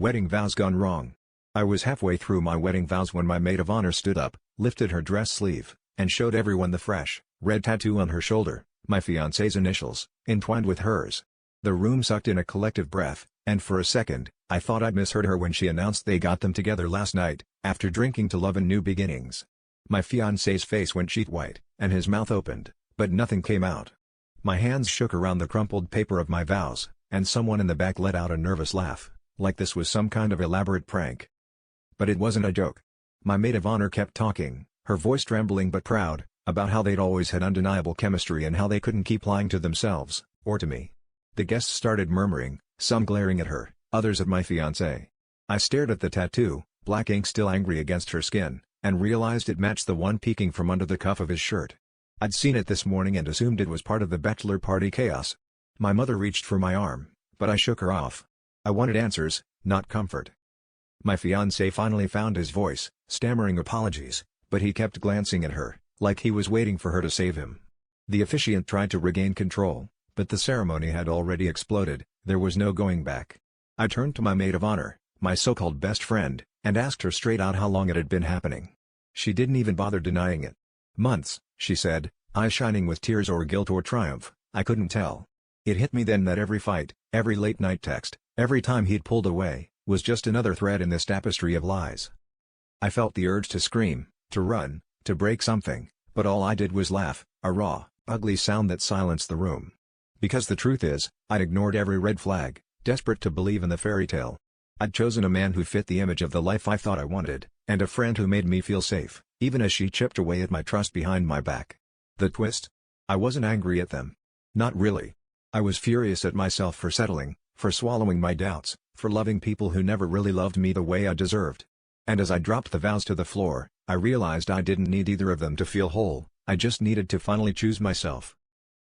Wedding vows gone wrong. I was halfway through my wedding vows when my maid of honor stood up, lifted her dress sleeve, and showed everyone the fresh, red tattoo on her shoulder, my fiancé's initials, entwined with hers. The room sucked in a collective breath, and for a second, I thought I'd misheard her when she announced they got them together last night, after drinking to love and new beginnings. My fiancé's face went sheet white, and his mouth opened, but nothing came out. My hands shook around the crumpled paper of my vows, and someone in the back let out a nervous laugh, like this was some kind of elaborate prank. But it wasn't a joke. My maid of honor kept talking, her voice trembling but proud, about how they'd always had undeniable chemistry and how they couldn't keep lying to themselves, or to me. The guests started murmuring, some glaring at her, others at my fiancé. I stared at the tattoo, black ink still angry against her skin, and realized it matched the one peeking from under the cuff of his shirt. I'd seen it this morning and assumed it was part of the bachelor party chaos. My mother reached for my arm, but I shook her off. I wanted answers, not comfort. My fiancé finally found his voice, stammering apologies, but he kept glancing at her, like he was waiting for her to save him. The officiant tried to regain control, but the ceremony had already exploded, there was no going back. I turned to my maid of honor, my so-called best friend, and asked her straight out how long it had been happening. She didn't even bother denying it. Months, she said, eyes shining with tears or guilt or triumph, I couldn't tell. It hit me then that every fight, every late-night text, every time he'd pulled away, was just another thread in this tapestry of lies. I felt the urge to scream, to run, to break something, but all I did was laugh, a raw, ugly sound that silenced the room. Because the truth is, I'd ignored every red flag, desperate to believe in the fairy tale. I'd chosen a man who fit the image of the life I thought I wanted, and a friend who made me feel safe, even as she chipped away at my trust behind my back. The twist? I wasn't angry at them. Not really. I was furious at myself for settling, for swallowing my doubts, for loving people who never really loved me the way I deserved. And as I dropped the vows to the floor, I realized I didn't need either of them to feel whole, I just needed to finally choose myself.